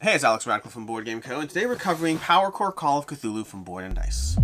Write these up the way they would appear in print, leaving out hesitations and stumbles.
Hey, it's Alex Radical from Board Game Co. and today we're covering Power Core Call of Cthulhu from Board and Dice.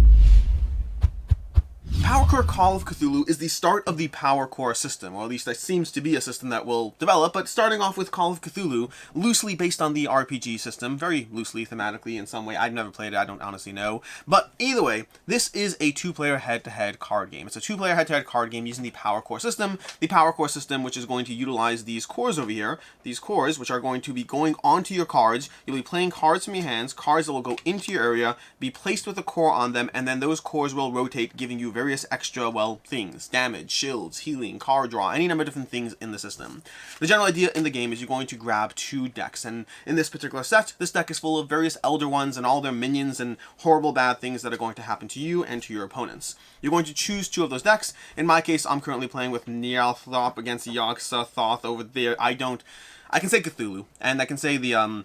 Power Core Call of Cthulhu is the start of the Power Core system, or at least that seems to be a system that will develop, but starting off with Call of Cthulhu, loosely based on the RPG system, very loosely thematically in some way. I've never played it, I don't honestly know. But either way, this is a two-player head-to-head card game. It's a two-player head-to-head card game using the Power Core system. The Power Core system, which is going to utilize these cores over here, these cores, which are going to be going onto your cards. You'll be playing cards from your hands, cards that will go into your area, be placed with a core on them, and then those cores will rotate, giving you various extra, well, things, damage, shields, healing, card draw, any number of different things in the system. The general idea in the game is you're going to grab two decks, and in this particular set, this deck is full of various Elder Ones and all their minions and horrible bad things that are going to happen to you and to your opponents. You're going to choose two of those decks. In my case, I'm currently playing with Nyarlathotep against Yog-Sothoth over there. I can say Cthulhu, and I can say the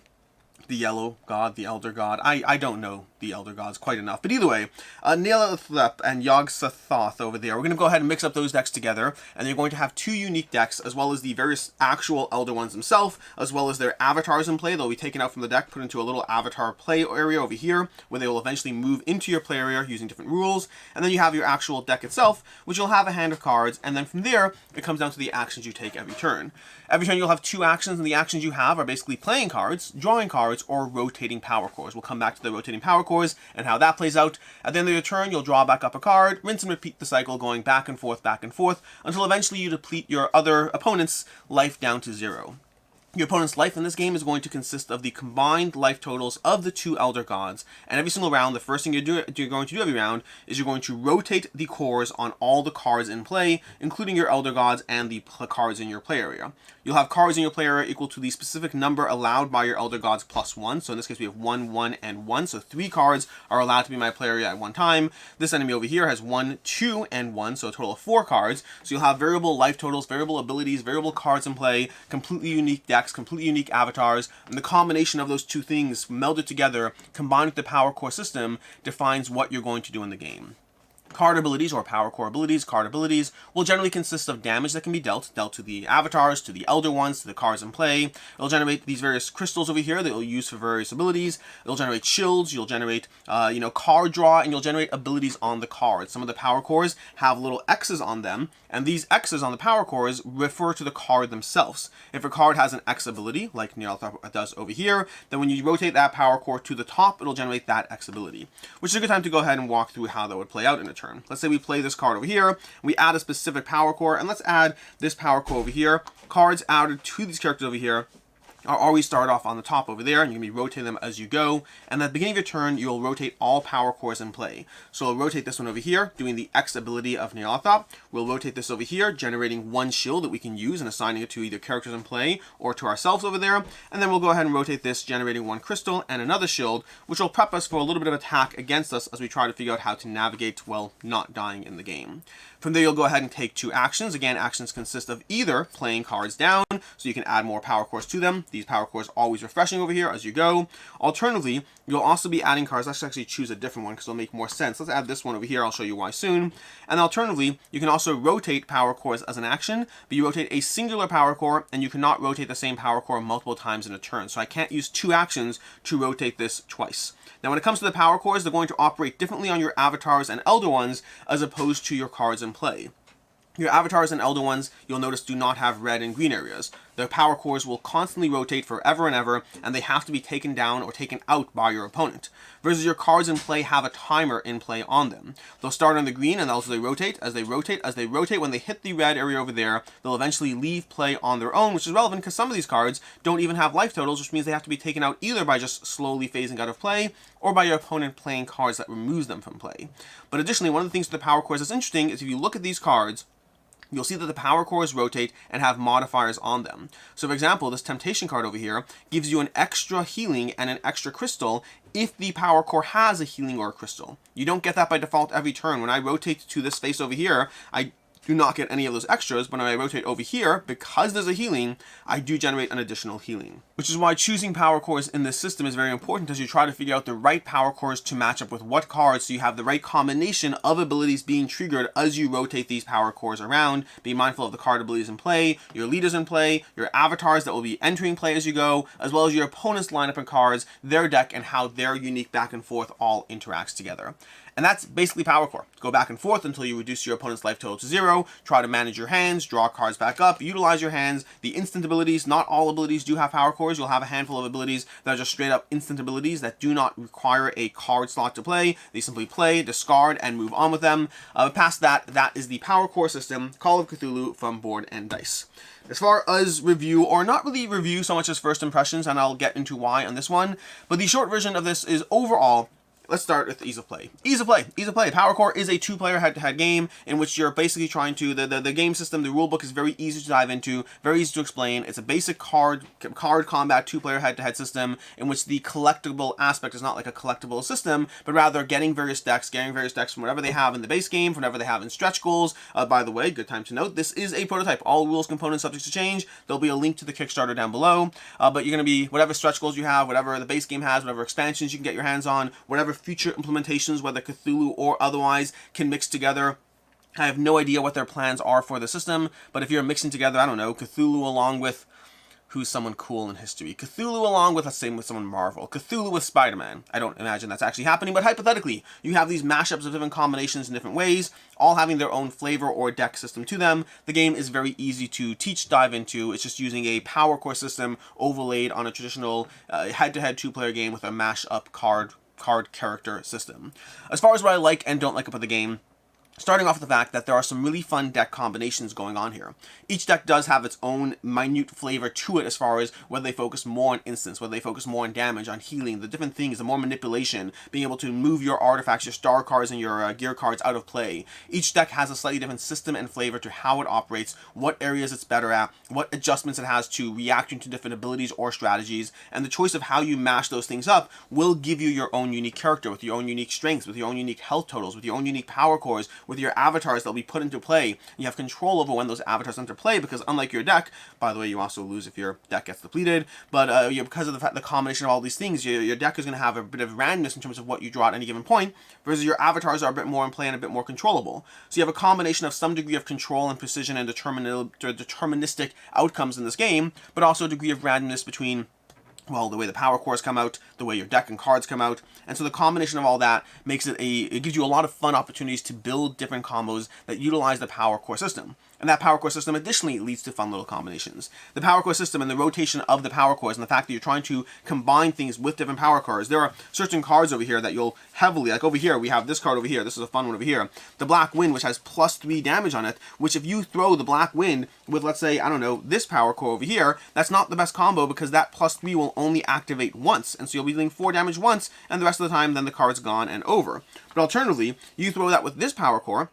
Yellow God, the Elder God. I don't know the Elder Gods quite enough. But either way, Nyarlathotep and Yog-Sothoth over there, we're going to go ahead and mix up those decks together, and you're going to have two unique decks, as well as the various actual Elder Ones themselves, as well as their avatars in play. They'll be taken out from the deck, put into a little avatar play area over here, where they will eventually move into your play area using different rules. And then you have your actual deck itself, which will have a hand of cards, and then from there, it comes down to the actions you take every turn. Every turn you'll have two actions, and the actions you have are basically playing cards, drawing cards, or rotating power cores. We'll come back to the rotating power cores and how that plays out. At the end of your turn, you'll draw back up a card, rinse and repeat the cycle, going back and forth, until eventually you deplete your other opponent's life down to 0. Your opponent's life in this game is going to consist of the combined life totals of the two Elder Gods, and every single round, the first thing you're going to do every round is you're going to rotate the cores on all the cards in play, including your Elder Gods and the cards in your play area. You'll have cards in your play area equal to the specific number allowed by your Elder Gods plus 1, so in this case we have 1, 1, and 1, so 3 cards are allowed to be in my play area at one time. This enemy over here has 1, 2, and 1, so a total of 4 cards, so you'll have variable life totals, variable abilities, variable cards in play, completely unique decks, completely unique avatars, and the combination of those two things melded together, combined with the Power Core system, defines what you're going to do in the game. Card abilities, or Power Core abilities, card abilities, will generally consist of damage that can be dealt to the avatars, to the Elder Ones, to the cards in play. It'll generate these various crystals over here that you'll use for various abilities. It'll generate shields, you'll generate, card draw, and you'll generate abilities on the cards. Some of the Power Cores have little X's on them, and these X's on the Power Cores refer to the card themselves. If a card has an X ability, like Nyarlathotep does over here, then when you rotate that Power Core to the top, it'll generate that X ability, which is a good time to go ahead and walk through how that would play out in a turn. Let's say we play this card over here, we add a specific Power Core, and let's add this Power Core over here. Cards added to these characters over here are always start off on the top over there, and you're going to be rotating them as you go. And at the beginning of your turn, you'll rotate all Power Cores in play. So we'll rotate this one over here, doing the X ability of Nyarlathotep. We'll rotate this over here, generating 1 shield that we can use and assigning it to either characters in play or to ourselves over there. And then we'll go ahead and rotate this, generating 1 crystal and another shield, which will prep us for a little bit of attack against us as we try to figure out how to navigate, well, not dying in the game. From there, you'll go ahead and take 2 actions. Again, actions consist of either playing cards down, so you can add more Power Cores to them. These Power Cores always refreshing over here as you go. Alternatively, you'll also be adding cards. Let's actually choose a different one because it'll make more sense. Let's add this one over here. I'll show you why soon. And alternatively, you can also rotate Power Cores as an action, but you rotate a singular Power Core, and you cannot rotate the same Power Core multiple times in a turn. So I can't use 2 actions to rotate this twice. Now, when it comes to the Power Cores, they're going to operate differently on your avatars and Elder Ones as opposed to your cards in play. Your avatars and Elder Ones, you'll notice, do not have red and green areas. Their Power Cores will constantly rotate forever and ever, and they have to be taken down or taken out by your opponent. Versus your cards in play have a timer in play on them. They'll start on the green, and as they rotate, when they hit the red area over there, they'll eventually leave play on their own, which is relevant because some of these cards don't even have life totals, which means they have to be taken out either by just slowly phasing out of play, or by your opponent playing cards that removes them from play. But additionally, one of the things with the Power Cores that's interesting is if you look at these cards, you'll see that the Power Cores rotate and have modifiers on them. So for example, this Temptation card over here gives you an extra healing and an extra crystal if the Power Core has a healing or a crystal. You don't get that by default every turn. When I rotate to this space over here, I do not get any of those extras, but when I rotate over here, because there's a healing, I do generate an additional healing. Which is why choosing power cores in this system is very important as you try to figure out the right power cores to match up with what cards, so you have the right combination of abilities being triggered as you rotate these power cores around. Be mindful of the card abilities in play, your leaders in play, your avatars that will be entering play as you go, as well as your opponent's lineup of cards, their deck, and how their unique back and forth all interacts together. And that's basically power core. Go back and forth until you reduce your opponent's life total to 0, try to manage your hands, draw cards back up, utilize your hands. The instant abilities, not all abilities do have power cores. You'll have a handful of abilities that are just straight up instant abilities that do not require a card slot to play. They simply play, discard, and move on with them. Past that, that is the power core system, Call of Cthulhu from Board and Dice. As far as review, or not really review so much as first impressions, and I'll get into why on this one, but the short version of this is overall, let's start with ease of play. Ease of play. Ease of play. Power Core is a two-player head-to-head game in which you're basically trying to, the game system, the rulebook is very easy to dive into, very easy to explain. It's a basic card combat two-player head-to-head system in which the collectible aspect is not like a collectible system, but rather getting various decks from whatever they have in the base game, from whatever they have in stretch goals. By the way, good time to note, this is a prototype. All rules, components, subject to change. There'll be a link to the Kickstarter down below, but you're going to be, whatever stretch goals you have, whatever the base game has, whatever expansions you can get your hands on, whatever future implementations, whether Cthulhu or otherwise, can mix together. I have no idea what their plans are for the system, but if you're mixing together, I don't know, Cthulhu along with who's someone cool in history, Cthulhu along with, let's say, with someone Marvel, Cthulhu with Spider-Man. I don't imagine that's actually happening, but hypothetically, you have these mashups of different combinations in different ways, all having their own flavor or deck system to them. The game is very easy to teach, dive into. It's just using a power core system overlaid on a traditional head-to-head two-player game with a mash-up card character system. As far as what I like and don't like about the game, starting off with the fact that there are some really fun deck combinations going on here. Each deck does have its own minute flavor to it as far as whether they focus more on instants, whether they focus more on damage, on healing, the different things, the more manipulation, being able to move your artifacts, your star cards, and your gear cards out of play. Each deck has a slightly different system and flavor to how it operates, what areas it's better at, what adjustments it has to reacting to different abilities or strategies, and the choice of how you mash those things up will give you your own unique character with your own unique strengths, with your own unique health totals, with your own unique power cores, with your avatars that'll be put into play. You have control over when those avatars enter play, because unlike your deck, by the way, you also lose if your deck gets depleted, but because of the fact the combination of all these things, your deck is going to have a bit of randomness in terms of what you draw at any given point, versus your avatars are a bit more in play and a bit more controllable. So you have a combination of some degree of control and precision and deterministic outcomes in this game, but also a degree of randomness between, well, the way the power cores come out, the way your deck and cards come out, and so the combination of all that makes it it gives you a lot of fun opportunities to build different combos that utilize the power core system. And that power core system additionally leads to fun little combinations. The power core system and the rotation of the power cores and the fact that you're trying to combine things with different power cores. There are certain cards over here that you'll heavily, like over here, we have this card over here. This is a fun one over here. The Black Wind, which has +3 damage on it, which if you throw the Black Wind with, let's say, I don't know, this power core over here, that's not the best combo because that +3 will only activate once. And so you'll be dealing 4 damage once, and the rest of the time, then the card's gone and over. But alternatively, you throw that with this power core,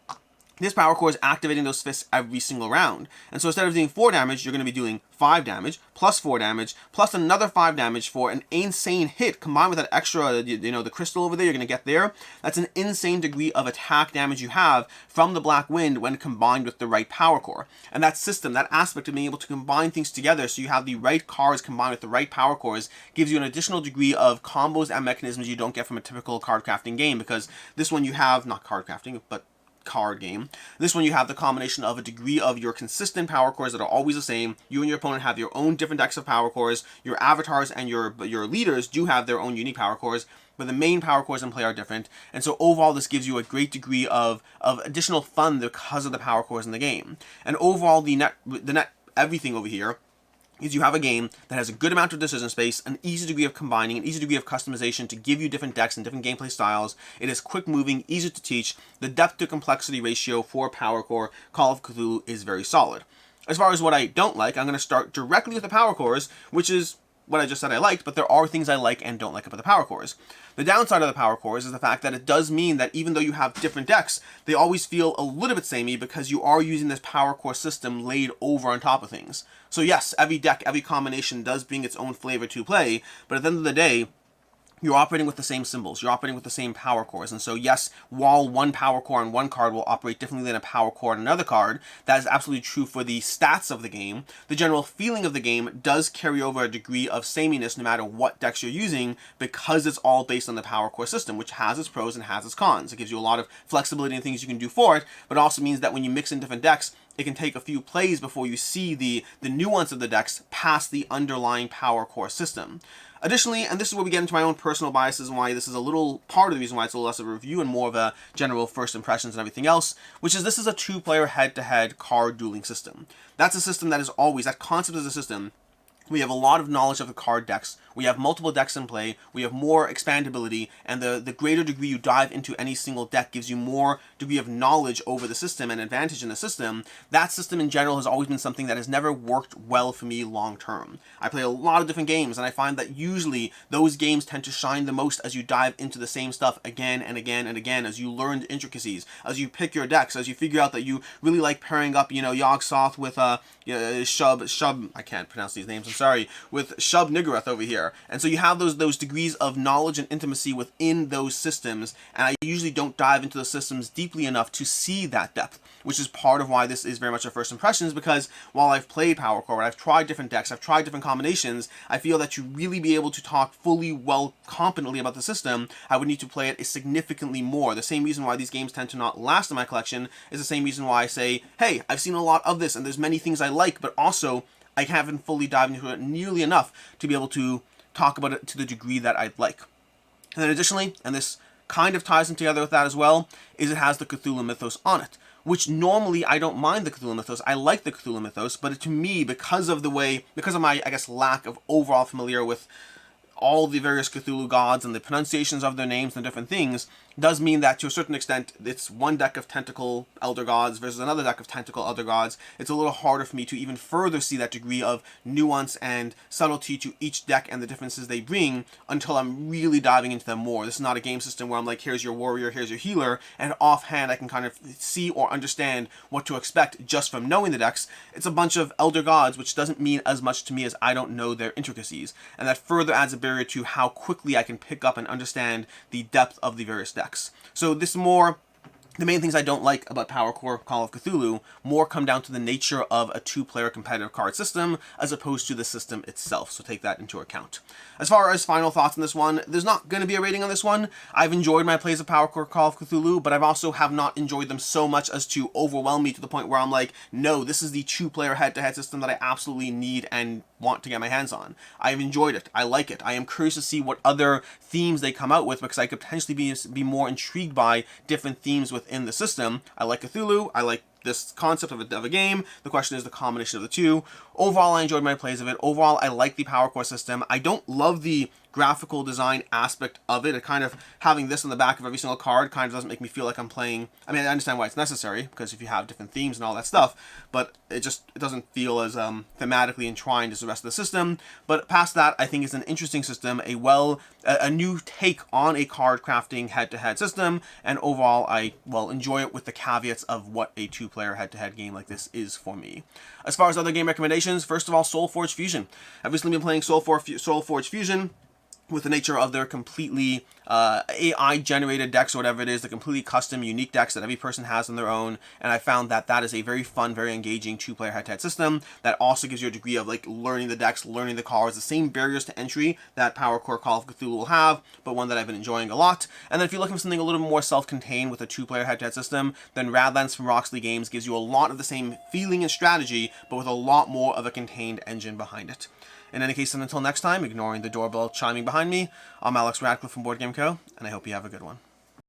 this power core is activating those fists every single round. And so instead of doing 4 damage, you're going to be doing 5 damage, plus 4 damage, plus another 5 damage for an insane hit, combined with that extra, the crystal over there you're going to get there. That's an insane degree of attack damage you have from the Black Wind when combined with the right power core. And that system, that aspect of being able to combine things together so you have the right cards combined with the right power cores gives you an additional degree of combos and mechanisms you don't get from a typical card crafting game, because this one you have, not card crafting, but card game. This one you have the combination of a degree of your consistent power cores that are always the same. You and your opponent have your own different decks of power cores. Your avatars and your leaders do have their own unique power cores, but the main power cores in play are different. And so overall this gives you a great degree of additional fun because of the power cores in the game. And overall the net everything over here is you have a game that has a good amount of decision space, an easy degree of combining, an easy degree of customization to give you different decks and different gameplay styles. It is quick moving, easy to teach. The depth to complexity ratio for Power Core Call of Cthulhu is very solid. As far as what I don't like, I'm going to start directly with the power cores, which is what I just said I liked, but there are things I like and don't like about the power cores. The downside of the power cores is the fact that it does mean that even though you have different decks, they always feel a little bit samey because you are using this power core system laid over on top of things. So yes, every deck, every combination does bring its own flavor to play, but at the end of the day, you're operating with the same symbols, you're operating with the same power cores. And so yes, while one power core on one card will operate differently than a power core on another card, that is absolutely true for the stats of the game. The general feeling of the game does carry over a degree of sameness no matter what decks you're using, because it's all based on the power core system, which has its pros and has its cons. It gives you a lot of flexibility and things you can do for it, but it also means that when you mix in different decks, it can take a few plays before you see the nuance of the decks past the underlying power core system. Additionally, and this is where we get into my own personal biases and why this is a little part of the reason why it's a little less of a review and more of a general first impressions and everything else, which is this is a two-player head-to-head card dueling system. That's a system that is always, that concept is a system. We have a lot of knowledge of the card decks, we have multiple decks in play, we have more expandability, and the greater degree you dive into any single deck gives you more degree of knowledge over the system and advantage in the system. That system in general has always been something that has never worked well for me long term. I play a lot of different games, and I find that usually those games tend to shine the most as you dive into the same stuff again and again and again, as you learn the intricacies, as you pick your decks, as you figure out that you really like pairing up, Yogg-Sothoth with Shub, I can't pronounce these names, I'm sorry, with Shub Niggurath over here. And so you have those degrees of knowledge and intimacy within those systems, and I usually don't dive into the systems deeply enough to see that depth, which is part of why this is very much a first impressions, because while I've played Power Core, I've tried different decks, I've tried different combinations, I feel that to really be able to talk fully, well, competently about the system, I would need to play it significantly more. The same reason why these games tend to not last in my collection is the same reason why I say, hey, I've seen a lot of this, and there's many things I like, but also I haven't fully dived into it nearly enough to be able to talk about it to the degree that I'd like. And then additionally, and this kind of ties in together with that as well, is it has the Cthulhu mythos on it, which normally I don't mind the Cthulhu mythos. I like the Cthulhu mythos, but to me, because of my, I guess, lack of overall familiar with all the various Cthulhu gods and the pronunciations of their names and different things, does mean that to a certain extent it's one deck of tentacle elder gods versus another deck of tentacle elder gods. It's a little harder for me to even further see that degree of nuance and subtlety to each deck and the differences they bring until I'm really diving into them more. This is not a game system where I'm like, here's your warrior, here's your healer, and offhand I can kind of see or understand what to expect just from knowing the decks. It's a bunch of elder gods, which doesn't mean as much to me as I don't know their intricacies, and that further adds a barrier to how quickly I can pick up and understand the depth of the various decks. So this more, the main things I don't like about Power Core Call of Cthulhu more come down to the nature of a two-player competitive card system as opposed to the system itself, so take that into account. As far as final thoughts on this one, there's not going to be a rating on this one. I've enjoyed my plays of Power Core Call of Cthulhu, but I've also have not enjoyed them so much as to overwhelm me to the point where I'm like, no, this is the two-player head-to-head system that I absolutely need and want to get my hands on. I've enjoyed it. I like it. I am curious to see what other themes they come out with, because I could potentially be more intrigued by different themes within the system. I like Cthulhu. I like this concept of a game. The question is the combination of the two. Overall, I enjoyed my plays of it. Overall, I like the Power Core system. I don't love the graphical design aspect of it. It kind of, having this on the back of every single card kind of doesn't make me feel like I'm playing. I mean, I understand why it's necessary, because if you have different themes and all that stuff, but it doesn't feel as thematically entwined as the rest of the system. But past that, I think it's an interesting system, a new take on a card crafting head-to-head system, and overall, I enjoy it with the caveats of what a two-player head-to-head game like this is for me. As far as other game recommendations, first of all, Soulforge Fusion. I've recently been playing Soulforge Fusion, with the nature of their completely AI-generated decks or whatever it is, the completely custom, unique decks that every person has on their own, and I found that that is a very fun, very engaging two-player head-to-head system that also gives you a degree of like learning the decks, learning the cards, the same barriers to entry that Power Core Call of Cthulhu will have, but one that I've been enjoying a lot. And then if you're looking for something a little more self-contained with a two-player head-to-head system, then Radlands from Roxley Games gives you a lot of the same feeling and strategy, but with a lot more of a contained engine behind it. In any case, and until next time, ignoring the doorbell chiming behind me, I'm Alex Radcliffe from Board Game Co., and I hope you have a good one.